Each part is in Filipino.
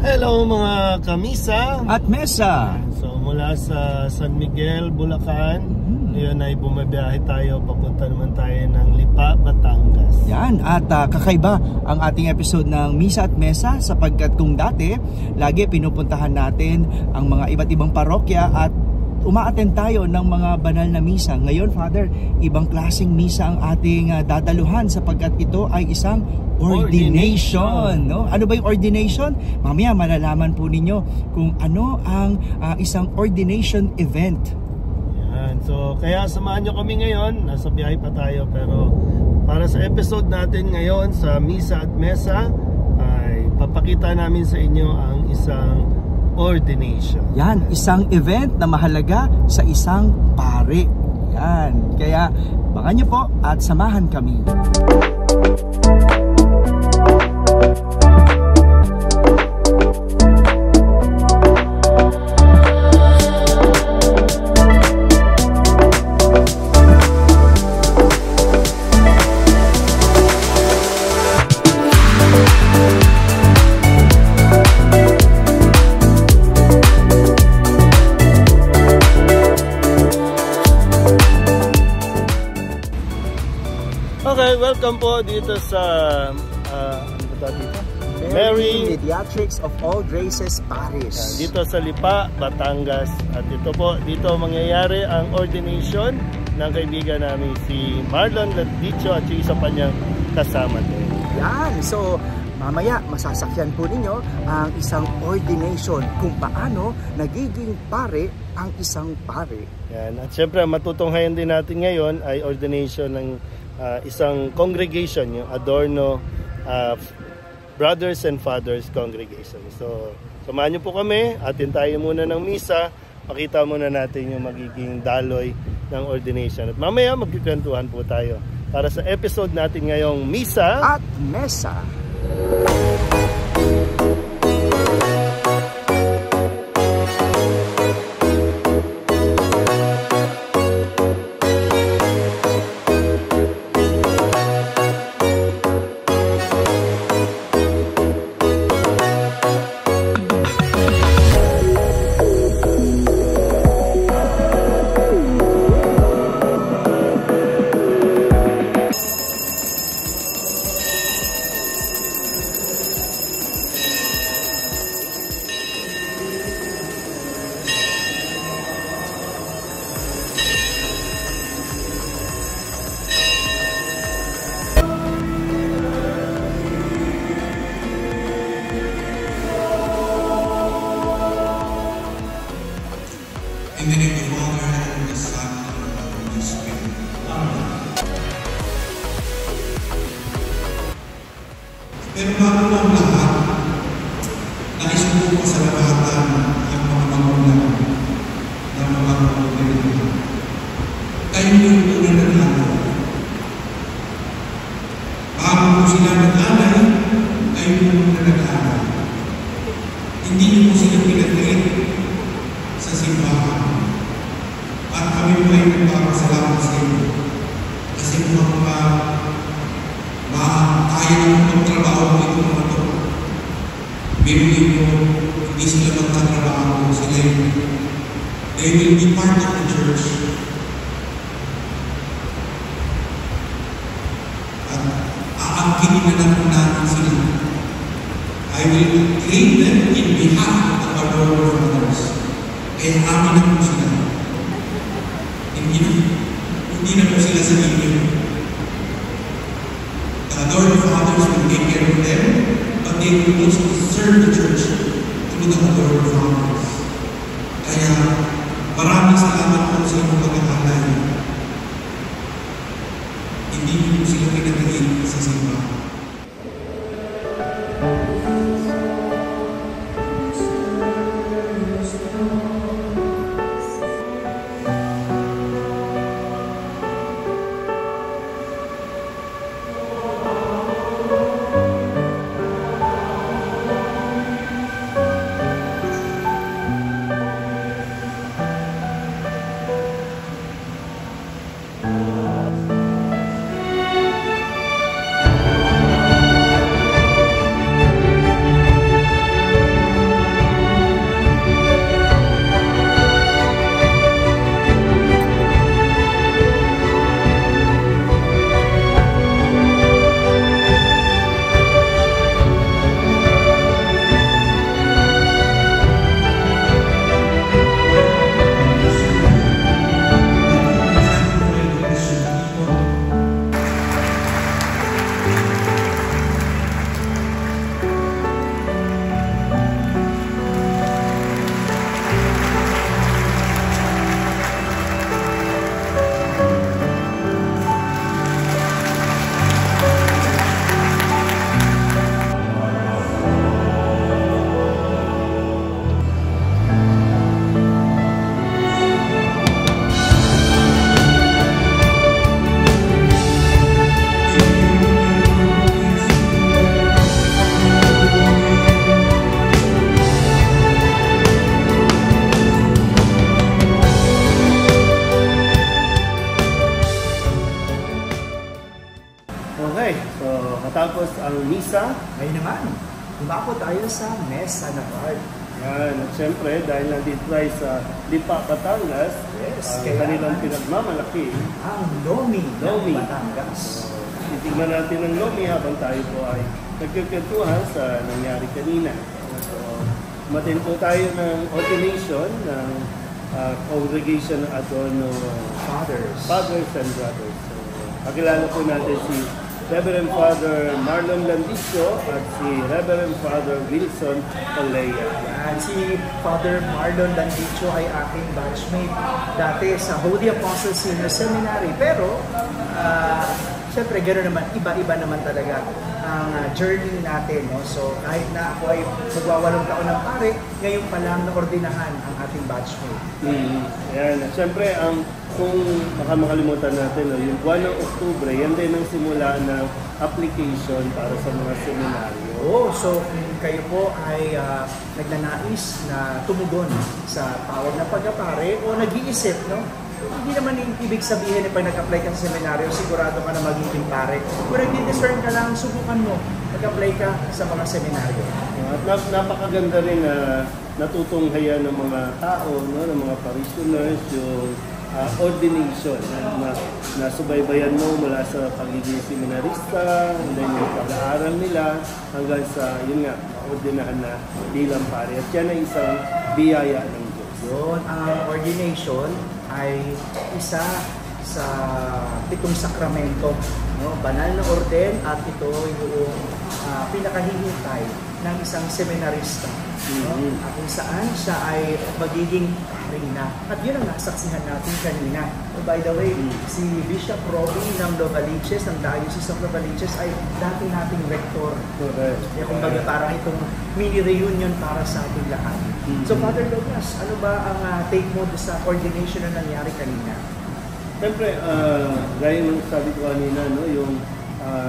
Hello mga kamisa at mesa. So mula sa San Miguel, Bulacan, ngayon ay bumabiyahe tayo, papunta naman tayo ng Lipa, Batangas. Yan, at kakaiba ang ating episode ng Misa at Mesa sapagkat kung dati, lagi pinupuntahan natin ang mga iba't ibang parokya at umaattend tayo ng mga banal na misa. Ngayon, Father, ibang klaseng misa ang ating dadaluhan sapagkat ito ay isang ordination. No? Ano ba yung ordination? Mamaya malalaman po ninyo kung ano ang isang ordination event. Yan. So, kaya samahan nyo kami ngayon. Nasa biyahe pa tayo pero para sa episode natin ngayon sa Misa at Mesa ay papakita namin sa inyo ang isang ordination. Yan, isang event na mahalaga sa isang pari. Yan, kaya baka nyo po at samahan kami. Okay, welcome po dito sa ano ba dito? Mary Mediatrix of All Graces Parish. Dito sa Lipa, Batangas. At dito mangyayari ang ordination ng kaibigan namin si Marlon Latdicho at yung isa pa niyang kasama din. Yan, so mamaya masasakyan po ninyo ang isang ordination kung paano nagiging pare ang isang pare. Yan, at syempre matutunghayan din natin ngayon ay ordination ng isang congregation, yung Adorno Brothers and Fathers Congregation. So, samahan niyo po kami, atin tayo muna ng misa, pakita muna natin yung magiging daloy ng ordination. At mamaya magkikwentuhan po tayo para sa episode natin ngayong Misa at Mesa. In the name of the Father, and the Son, and the Holy Spirit. Amen. Pero bago ang lahat, nais ko po pasalamatan ang mga magulang ng mga pagpapalito. Kayo yung unang naghanap. Bago po sila nag-alay, kayo yung nag-alay. Hindi niyo po sila pinag-treat sa simbahan. At kami po ay nagpapasalamat sa inyo. Kasi kung kaya ng magtrabaho po ito mga ito. Biruin po, hindi sila magtatrabaho. Sila yun. They will be part of the church. At aangkinin na lang po natin sila. I will train them in behalf of our Lord and others. Kaya amin na po sila. Hindi na po sila sa inyo. The Lord Fathers will take care of them, but they will also serve the church through the Lord Fathers. Kaya maraming salamat po sa inyong pagkakalay. Hindi po sila pinagaling sa simbahan. matapos ang misa. Ngayon naman, umako tayo sa Mesa na Card. Yan, at syempre, dahil nandito tayo sa Lipa, Batangas, ang kanilang pinagmamalaki, ang Lomi ng Lomi. Batangas. Titignan natin ang Lomi habang tayo po ay nagkikwentuhan sa nangyari kanina. So, matin po tayo ng ordination ng Congregation ng Adorno Fathers and Brothers. So, pakilala po natin si Reverend Father Marlon Landicio at si Reverend Father Wilson Olea. Yan, si Father Marlon Landicio ay aking batchmate dati sa Holy Apostles Senior Seminary. Pero, siyempre, gano'n naman, iba-iba naman talaga ang journey natin. No? So, kahit na ako ay magwawalong taon ng pare, ngayon pa lang naordinahan ang ating batchmate. Yan. At syempre, kung baka makalimutan natin, no, yung buwan ng Oktubre, yan din ang simula ng application para sa mga seminaryo. So kung kayo po ay nagnanais na tumugon sa tawag na pagkapare o nag-iisip, no? Hindi naman ibig sabihin na pag nag-apply ka sa seminaryo, sigurado ka na magiging pare. Kung nag-discern ka lang, subukan mo, mag-apply ka sa mga seminaryo. At napakaganda rin na natutunghayan ng mga tao, no, ng mga parishioners, yung ordination na subaybayan mo mula sa pagiging seminarista, and then yung pag-aaral nila hanggang sa, yun nga, ordinahan na bilang pare. At yan ay isang biyaya ng Diyos. Yun, ang ordination ay isa sa 7 sakramento, no? Banal na orden, at ito yung pinakahihintay ng isang seminarista, no? At kung saan siya ay magiging pare na. At yun ang nasaksihan natin kanina. By the way, si Bishop Robbie ng Novaliches, ng Diocese of Novaliches, ay dati nating rector. Correct. Kaya kumbaga parang itong mini reunion para sa ating lahat. So Father Douglas, ano ba ang take mo sa ordination na nangyari kanina? Siyempre, gaya ng sabi ko kanina, no, yung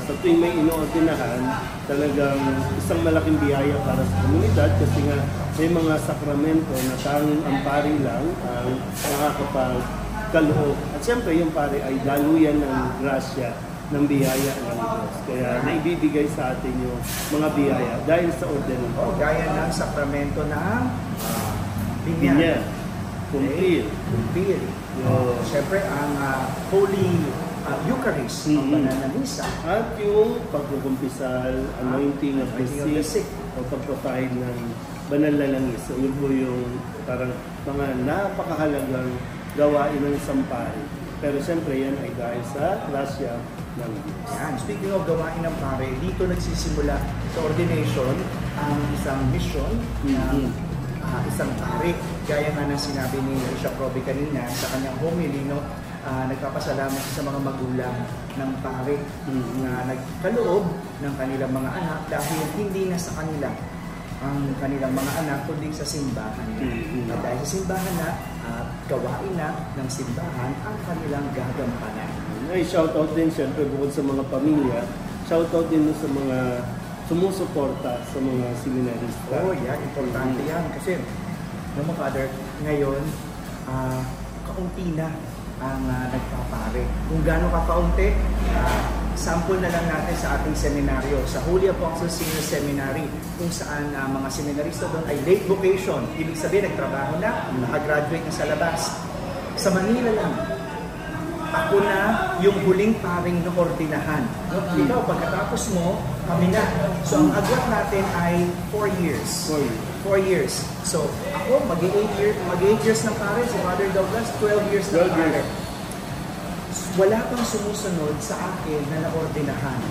sa tuwing may inoordinahan, talagang isang malaking biyaya para sa komunidad kasi nga may mga sakramento na tanging ang pari lang ang nakakapagkaloob. At siyempre, yung pari ay daluyan ng grasya ng biyaya ng Diyos. Kaya naibibigay sa atin yung mga biyaya dahil sa ordination. Gaya ng sakramento ng Binyag, kumpir. Siyempre, ang Holy Eucharist, ang banal na misa. At yung pagkukumpisal, anointing of the sick, o pagpapahid ng banal na langis. So yun po yung parang mga napakahalagang gawain ng isang pari. Pero siyempre yan ay dahil sa grasya ng Diyos. Yan. Speaking of gawain ng pare, dito nagsisimula sa ordination ang isang mission ng isang pare. Gaya nga ng sinabi ni Bishop Robbie kanina sa kanyang homily, no? Nagpapasalamat sa mga magulang ng pare na nagkaloob ng kanilang mga anak dahil hindi na sa kanila ang kanilang mga anak kundi sa simbahan. At dahil sa simbahan na at gawain na ng simbahan ang kanilang gagampanan. Ay, shoutout din siyempre bukod sa mga pamilya, shoutout din sa mga sumusuporta sa mga seminarista. Importante yan. Kasi, mga Father, ngayon, kaunti na ang nagpapare. Kung gaano ka-kaunti, sample na lang natin sa ating seminaryo, sa Holy Apostles Senior Seminary, kung saan mga seminarista doon ay late vocation. Ibig sabihin, nagtrabaho na, nakagraduate na sa labas. Sa Manila lang, ako na yung huling paring na ordinahan. No? Ikaw, pagkatapos mo, kami na. So, ang agwat natin ay 4 years. 4 years. So, ako, mag-8 years ng pare. Si Father Douglas, 12 years ng pare. Wala pang sumusunod sa akin na naordinahan.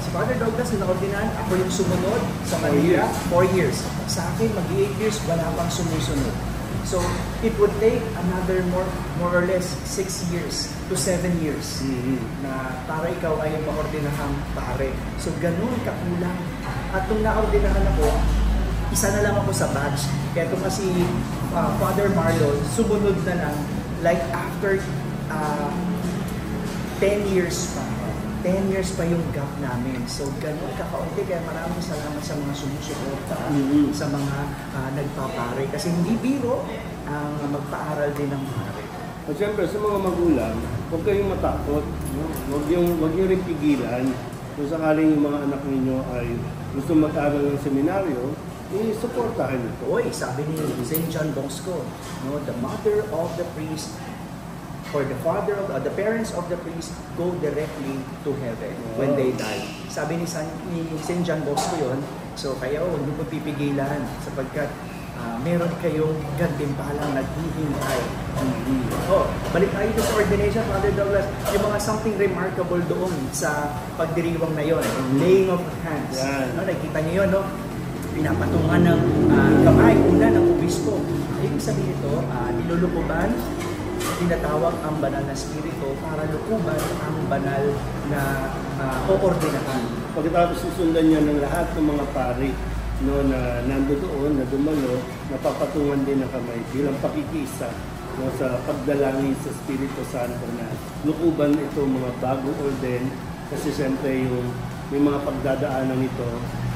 Si Father Douglas na naordinahan, ako yung sumunod sa Manila, 4 years. Sa akin, mag-8 years, wala pang sumusunod. So, it would take another more or less 6 years to 7 years na para ikaw ay maordinahang pare. So, ganun kakulang. At nung naordinahan ako, isa na lang ako sa batch. Kaya ito kasi Father Marlon, sumunod na lang, like after 10 years pa. 10 years pa yung gap namin. So, ganun kakaunti. Kaya maraming salamat sa mga sumusuporta, sa mga nagpapare. Kasi hindi biro ang magpaaral din ng pare. At syempre, sa mga magulang, huwag kayong matakot. No? Huwag yung rin pigilan kung sakaling yung mga anak ninyo ay gusto mag-aral ng seminaryo, i-supportahan ito. Oy, sabi ni St. John Bosco, no, the mother of the priest or the father of the parents of the priest go directly to heaven when they die. Sabi ni St. John Bosco yon. So kaya hindi mo pipigilan sapagkat meron kayong gantimpalang naghihintay. Balik tayo sa ordination, Father Douglas, yung mga something remarkable doon sa pagdiriwang na yon, laying of hands. No, nakikita niyo yun, no? Pinapatungan ng kamay, una ng obispo. Ibig sabihin ito, nilulukuban, tinatawag ang banal na spirito para lukuban ang banal na oordinahan. Pagkatapos susundan niya ng lahat ng mga pari, no, na nandoon, na dumalo, napapatungan din ng kamay bilang pakikisa, no, sa pagdalangin sa Espiritu Santo na lukuban ito mga bagong orden, kasi siyempre yung may mga pagdadaanan ito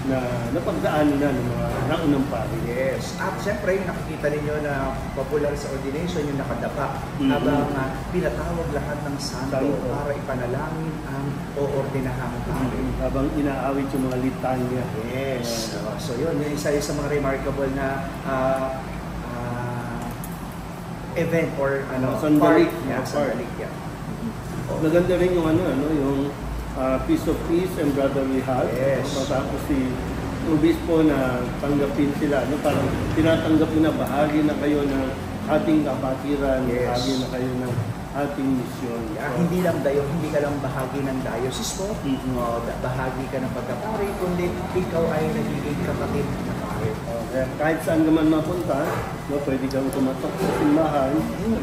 na napagdaanan na ng mga naunang pari. Yes. At siyempre, nakikita ninyo na popular sa ordination yung nakadapa habang pinatawag lahat ng santo para ipanalangin ang oordinahang pari. Habang inaawit yung mga litanya. Yes. So yun, yung isa sa mga remarkable na event or sandali. Sandali. Maganda rin yung yung Peace of Peace and Brotherly Heart. Yes. Tapos si obispo na tanggapin sila, parang tinatanggap na bahagi na kayo ng ating kapatiran, bahagi na kayo ng ating misyon. Hindi lang hindi ka lang bahagi ng diocese mo, bahagi ka ng pagkapari, kundi ikaw ay nagiging kapatid na pari. Kahit saan ka man mapunta, pwede kang tumatok sa simbahan,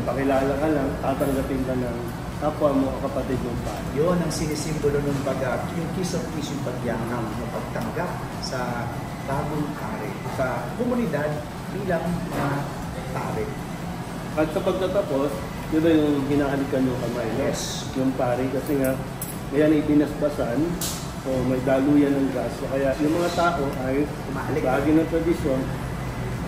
pakilala ka lang, tatanggapin ka ng kapwa mo, kapatid mong pari. Yun ang sinisimbolo ng yung kiss of peace, yung pagyangam, yung pagtanggap sa bagong pari, sa komunidad bilang pari. At sa pagtatapos, yun na yung hinahalikan yung kamay. Yes. Yung pari, kasi nga, kaya na ibinasbasan, so may daluyan ng gas. So kaya yung mga tao ay bahagi ng tradisyon,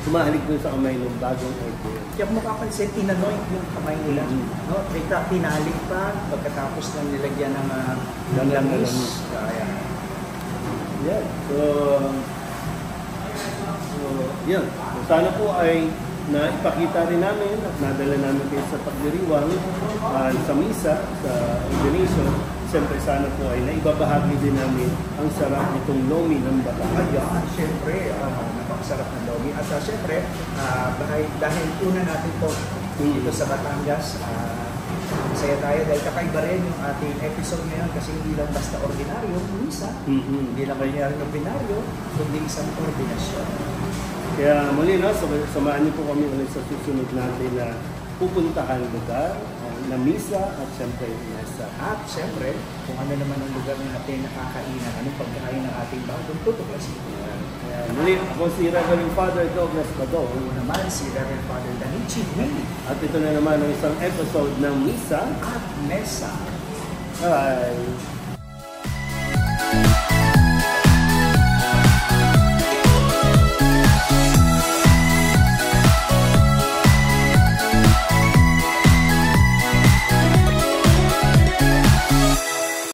sumahalik dun sa kamay ng bagong orden. Kaya kung mapapansin, inanoint yung kamay nila. No? Tinalik pa pagkatapos ng nilagyan ng langis. Yeah. So, yan. Sana po ay naipakita rin namin at nadala namin kayo sa pagdiriwang sa misa, sa ordination. Siyempre sana po ay naibabahagi din namin ang sarap nitong lomi ng Batangas. Siyempre, napakasarap ng lomi. At siyempre, dahil una natin po dito sa Batangas, masaya tayo dahil kakaiba rin yung ating episode ngayon kasi hindi lang basta ordinaryo, misa, hindi lang ordinaryo, kundi isang ordinasyon. Kaya muli samahan niyo po kami ulit sa susunod natin na pupuntahan lugar na misa at siyempre mesa. At siyempre, kung ano naman ang lugar na natin nakakainan, anong pagkain ng ating bagong tutuklasin. Kaya muli, ako si Reverend Father Douglas Badong. Ako naman si Reverend Father Danichi Willie. At ito na naman ang isang episode ng Misa at Mesa. Bye!